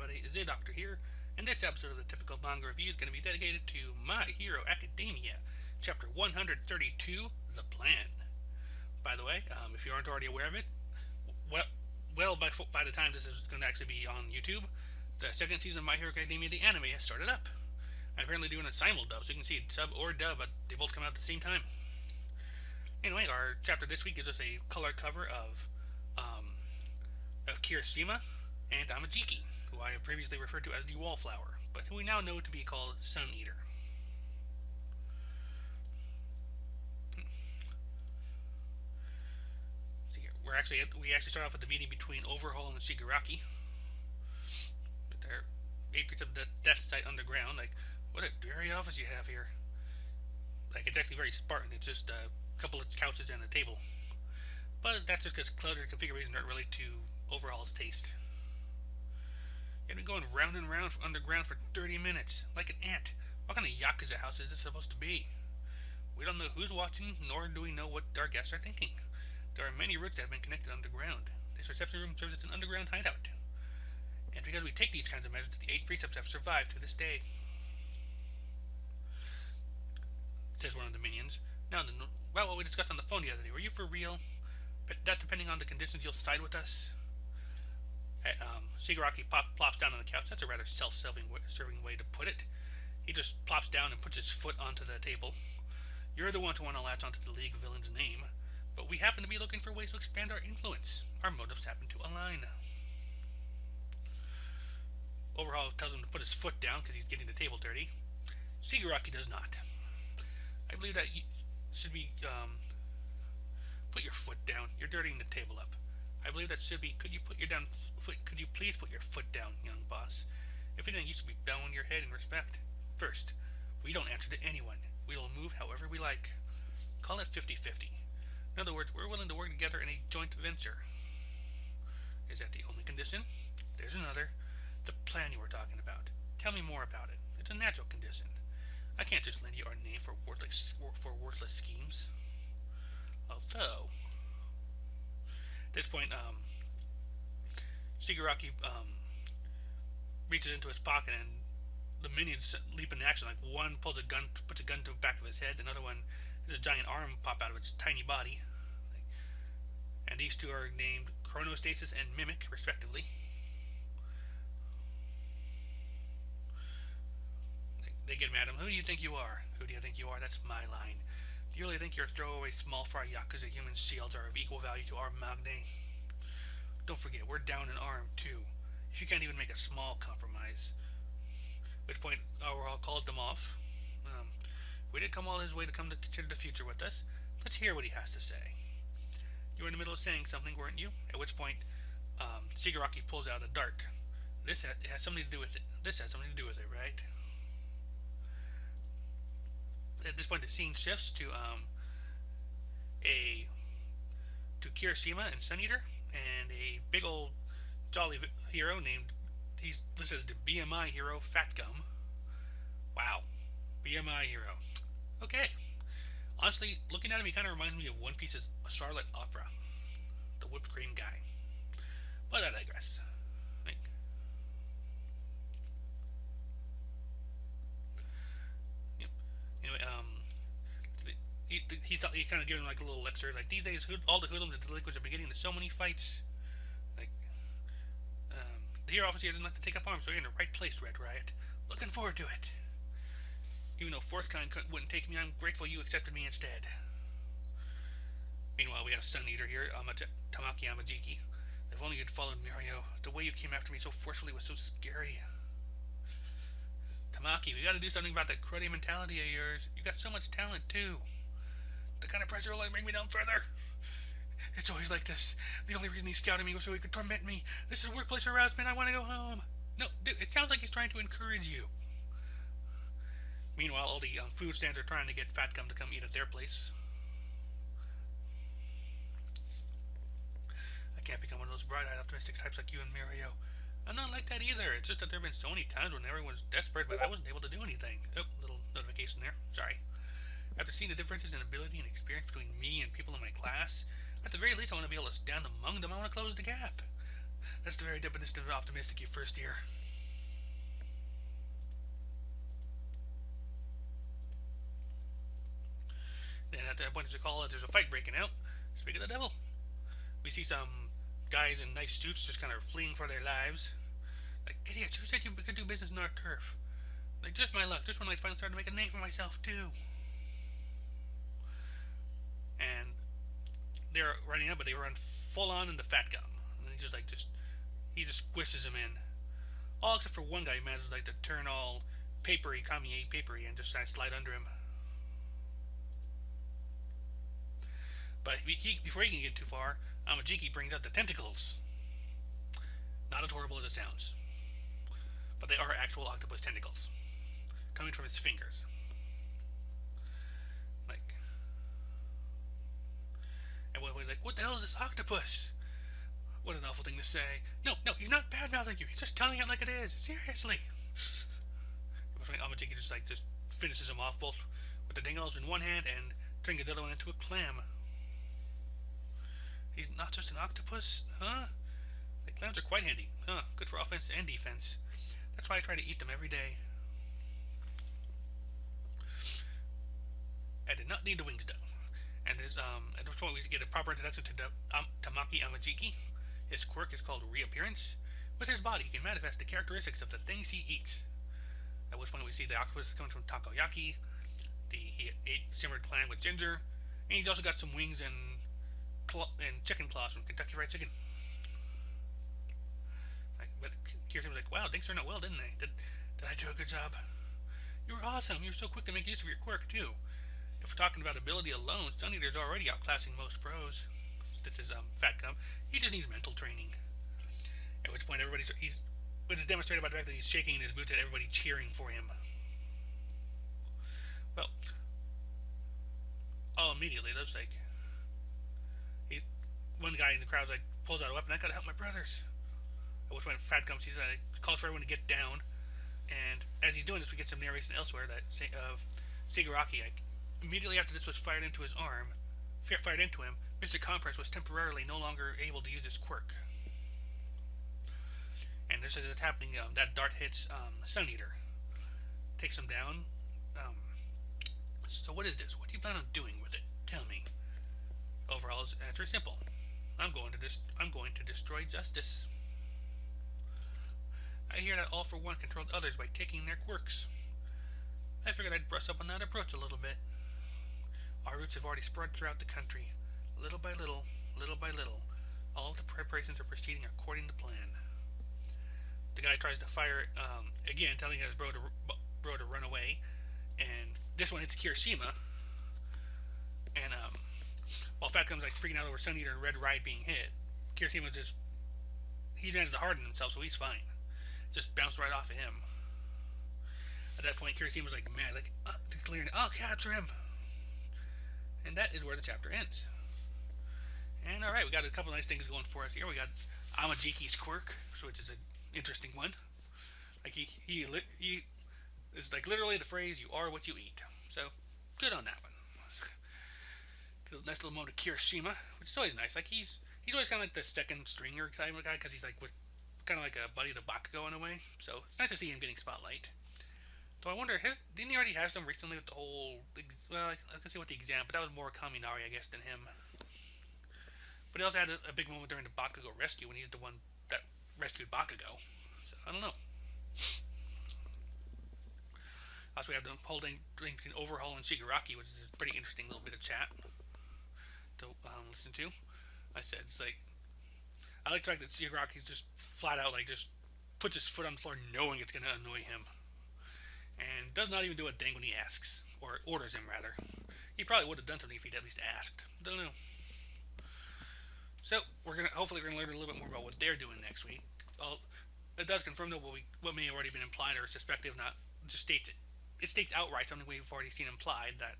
everybody, Zeidoktor here, and this episode of the Typical Manga Review is going to be dedicated to My Hero Academia, Chapter 132, The Plan. By the way, if you aren't already aware of it, by the time this is going to actually be on YouTube, the second season of My Hero Academia, the anime, has started up. I'm apparently doing a simul-dub, so you can see it sub or dub, but they both come out at the same time. Anyway, our chapter this week gives us a color cover of Kirishima and Amajiki, who I have previously referred to as the Wallflower, but who we now know to be called Sun Eater. See here, we actually start off with the meeting between Overhaul and Shigaraki. With their 8 feet of the death site underground. Like, what a dreary office you have here. Like, it's actually very Spartan. It's just a couple of couches and a table. But that's just because cluttered configurations aren't really to Overhaul's taste. You've been going round and round underground for 30 minutes, like an ant. What kind of Yakuza house is this supposed to be? We don't know who's watching, nor do we know what our guests are thinking. There are many routes that have been connected underground. This reception room serves as an underground hideout. And because we take these kinds of measures, the 8 precepts have survived to this day. Says one of the minions. Now, what we discussed on the phone the other day, were you for real? That depending on the conditions, you'll side with us? Shigaraki plops down on the couch. That's a rather self-serving way to put it. He just plops down and puts his foot onto the table. You're the one who want to latch onto the League villain's name, but we happen to be looking for ways to expand our influence. Our motives happen to align. Overhaul tells him to put his foot down because he's getting the table dirty. Shigaraki does not. I believe that you should be, put your foot down. You're dirtying the table up. I believe that should be, could you please put your foot down, young boss? If anything, you should be bowing your head in respect. First, we don't answer to anyone. We will move however we like. Call it 50-50. In other words, we're willing to work together in a joint venture. Is that the only condition? There's another. The plan you were talking about. Tell me more about it. It's a natural condition. I can't just lend you our name for worthless schemes. Although, at this point, Shigaraki reaches into his pocket and the minions leap into action. Like, one puts a gun to the back of his head, another one has a giant arm pop out of its tiny body. And these two are named Chronostasis and Mimic, respectively. They get mad at him. Who do you think you are? Who do you think you are? That's my line. Do you really think your throwaway small fry Yakuza human shields are of equal value to our Magne? Don't forget, we're down an arm, too. If you can't even make a small compromise. At which point, Overhaul called them off. We did come all his way to come to consider the future with us. Let's hear what he has to say. You were in the middle of saying something, weren't you? At which point, Shigaraki pulls out a dart. This has something to do with it. This has something to do with it, right? At this point, the scene shifts to Kirishima and Sun Eater, and a big old jolly hero named, he's listed as the BMI hero Fat Gum. Wow, BMI hero. Okay, honestly, looking at him, he kind of reminds me of One Piece's Charlotte Opera, the whipped cream guy. But I digress. Anyway, he kind of giving like a little lecture. Like, these days, all the hoodlums and delinquents have been getting into so many fights. Like, the hero officer doesn't like to take up arms, so you're in the right place, Red Riot. Looking forward to it. Even though Fourth Kind wouldn't take me, I'm grateful you accepted me instead. Meanwhile, we have Sun Eater here, Tamaki Amajiki. If only you'd followed Mirio. The way you came after me so forcefully was so scary. Tamaki, we gotta do something about that cruddy mentality of yours. You got so much talent, too. The kind of pressure will only bring me down further. It's always like this. The only reason he scouted me was so he could torment me. This is workplace harassment. I want to go home. No, dude, it sounds like he's trying to encourage you. Meanwhile, all the food stands are trying to get Fat Gum to come eat at their place. I can't become one of those bright-eyed, optimistic types like you and Mirio. I'm not like that either. It's just that there have been so many times when everyone's desperate, but I wasn't able to do anything. Oh, little notification there. Sorry. After seeing the differences in ability and experience between me and people in my class, at the very least I want to be able to stand among them. I want to close the gap. That's the very definition of optimistic, you first year. that point, there's a fight breaking out. Speak of the devil. We see some guys in nice suits just kind of fleeing for their lives. Like, idiots, who said you could do business in our turf? Like, just my luck. Just when I finally started to make a name for myself, too. And they're running up, but they run full on into Fat Gum. And he just squishes him in. All except for one guy who manages to turn all papery, commie papery, and just slide under him. But before he can get too far, Amajiki brings out the tentacles. Not as horrible as it sounds. But they are actual octopus tentacles. Coming from his fingers. And we're like, what the hell is this octopus? What an awful thing to say. No, he's not bad-mouthing you. He's just telling it like it is. Seriously. Amajiki just finishes him off both with the dingles in one hand and turning the other one into a clam. He's not just an octopus, huh? Like, clams are quite handy, huh? Good for offense and defense. That's why I try to eat them every day. I did not need the wings, though. And at this point we get a proper introduction to Tamaki Amajiki. His quirk is called Reappearance. With his body, he can manifest the characteristics of the things he eats. At which point we see the octopus coming from takoyaki. He ate simmered clam with ginger. And he's also got some wings and chicken claws from Kentucky Fried Chicken. But Kirisima's like, wow, things turned out well, didn't they? Did I do a good job? You were awesome. You were so quick to make use of your quirk, too. If we're talking about ability alone, Sun Eater's already outclassing most pros. This is Fat Gum. He just needs mental training. At which point which is demonstrated by the fact that he's shaking in his boots and everybody cheering for him. Well, immediately, that's like, one guy in the crowd's like, pulls out a weapon, I gotta help my brothers. At which point Fat Gum sees that, calls for everyone to get down, and as he's doing this, we get some narration elsewhere of Shigaraki. Immediately after this was fired into his arm, Mr. Compress was temporarily no longer able to use his quirk. And this is what's happening. That dart hits Sun Eater, takes him down. So what is this? What do you plan on doing with it? Tell me. Overall, his answer is simple. I'm going to destroy justice. I hear that All for One controlled others by taking their quirks. I figured I'd brush up on that approach a little bit. Our roots have already spread throughout the country. Little by little, all of the preparations are proceeding according to plan. The guy tries to fire again, telling his bro to run away, and this one hits Kirishima. And while Fat Gum's freaking out over Sun Eater and Red Ride being hit, Kirishima he managed to harden himself, so he's fine. Just bounced right off of him. At that point, Kirishima's mad, declaring, I'll capture him. And that is where the chapter ends. And alright, we got a couple nice things going for us here. We got Amajiki's quirk, which is an interesting one. He is literally the phrase, you are what you eat. So, good on that one. Nice little moment of Kirishima, which is always nice. He's always kind of the second stringer type of guy, because he's kind of like a buddy to Bakugo in a way. So, it's nice to see him getting spotlight. So I wonder, didn't he already have some recently with the whole, I can see what the exam, but that was more Kaminari, I guess, than him. But he also had a big moment during the Bakugo rescue when he's the one that rescued Bakugo. So, I don't know. Also, we have the whole thing between Overhaul and Shigaraki, which is a pretty interesting little bit of chat to listen to. I said, I like the fact that Shigaraki's just flat out, just puts his foot on the floor knowing it's going to annoy him. And does not even do a thing when he asks, or orders him, rather. He probably would have done something if he'd at least asked. Don't know. So, hopefully we're going to learn a little bit more about what they're doing next week. It does confirm, though, what may have already been implied or suspected, not just states it. It states outright something we've already seen implied, that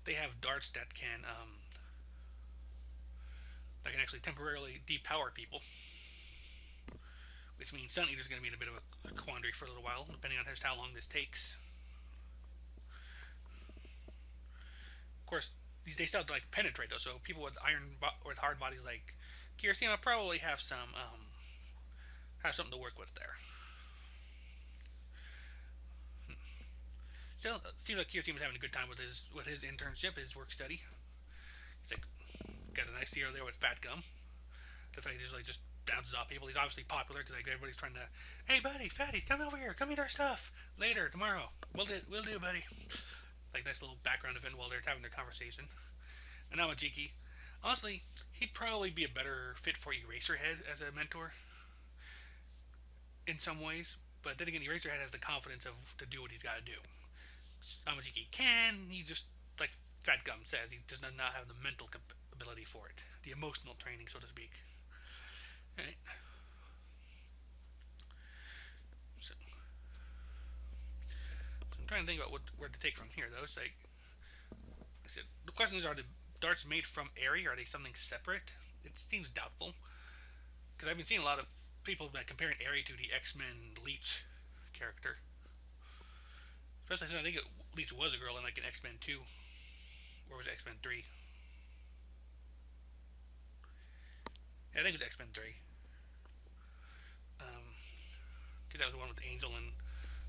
they have darts that can actually temporarily depower people. Which means Sun Eater's going to be in a bit of a quandary for a little while, depending on just how long this takes. Of course, they still have to penetrate, though, so people with with hard bodies like Kirishima probably have something to work with there. Still, it seems like Kirishima's having a good time with his internship, his work study. It's like got a nice hero there with Fat Gum. The fact he just bounces off people. He's obviously popular because like everybody's trying to, hey buddy, fatty, come over here, come eat our stuff later tomorrow. We'll do, buddy. Like nice little background event while they're having their conversation. And now Majiki, honestly, he'd probably be a better fit for Eraserhead as a mentor in some ways. But then again, Eraserhead has the confidence to do what he's got to do. Amajiki can. He just, like Fat Gum says, he does not have the mental ability for it, the emotional training, so to speak. Right. So I'm trying to think about where to take from here, though. It's like I said, the question is: are the darts made from Airy? Are they something separate? It seems doubtful because I've been seeing a lot of people like comparing Airy to the X-Men Leech character. Especially since I think Leech was a girl in like an X-Men 2, or was it X-Men 3? Yeah, I think it was X-Men 3. Because that was the one with Angel and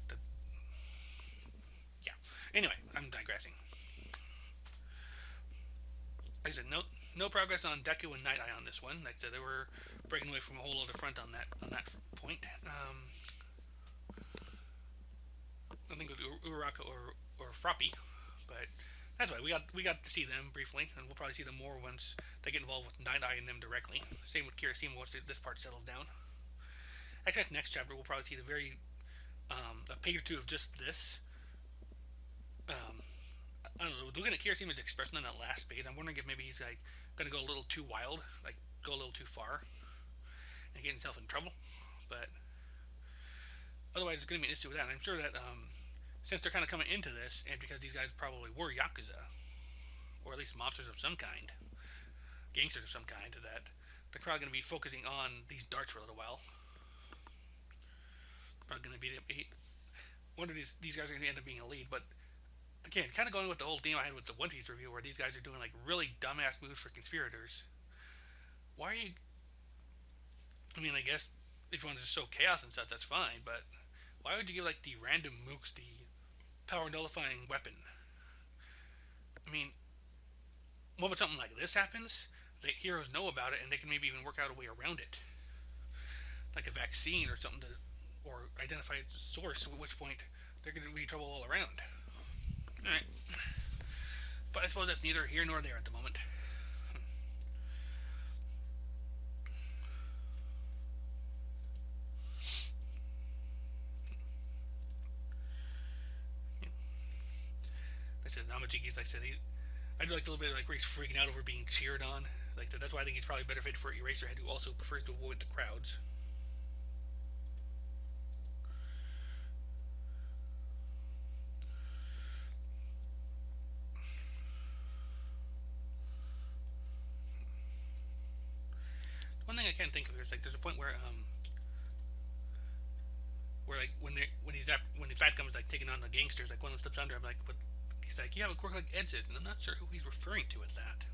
the. Yeah. Anyway, I'm digressing. Like I said, no progress on Deku and Night Eye on this one. Like I said, they were breaking away from a whole other front on that point. I think it was Uraraka or Froppy, but that's why we got to see them briefly, and we'll probably see them more once they get involved with Night Eye and them directly. Same with Kirishima once this part settles down. Actually, next chapter we'll probably see the very a page or two of just this. I don't know. Looking at Kirishima's expression on that last page, I'm wondering if maybe he's like gonna go a little too wild, like go a little too far, and get himself in trouble. But otherwise, it's gonna be an issue with that. And I'm sure that since they're kind of coming into this, and because these guys probably were yakuza, or at least mobsters of some kind, gangsters of some kind, that they're probably gonna be focusing on these darts for a little while. Probably gonna be one of these guys are gonna end up being a lead, but again, kind of going with the whole theme I had with the One Piece review, where these guys are doing like really dumbass moves for conspirators. Why are you? I mean, I guess if you want to just show chaos and such, that's fine. But why would you give like the random mooks the power nullifying weapon? I mean, what if something like this happens? The heroes know about it, and they can maybe even work out a way around it, like a vaccine or something to, or identify its source. At which point they're going to be trouble all around. Alright. But I suppose that's neither here nor there at the moment. Like I said, Namajiki's, like I said, I do like a little bit of like where he's freaking out over being cheered on. Like that's why I think he's probably better fit for Eraserhead, who also prefers to avoid the crowds. One thing I can't think of is like there's a point where like when the Fat Gum is like taking on the gangsters, like one of them slips under him, like, but he's like, you have a quirk like Edge's, and I'm not sure who he's referring to with that.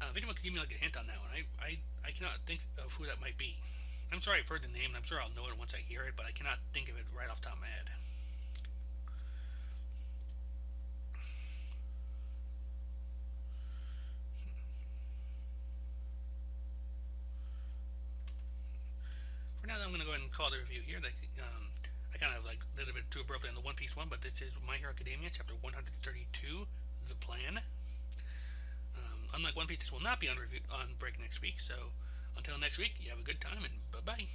If anyone could give me like a hint on that one, I cannot think of who that might be. I'm sorry I've heard the name, and I'm sure I'll know it once I hear it, but I cannot think of it right off the top of my head. For now, I'm going to go ahead and call the review here. I kind of like a little bit too abruptly on the One Piece one, but this is My Hero Academia, chapter 132, The Plan. Unlike One Piece, this will not be on break next week. So until next week, you have a good time and bye bye.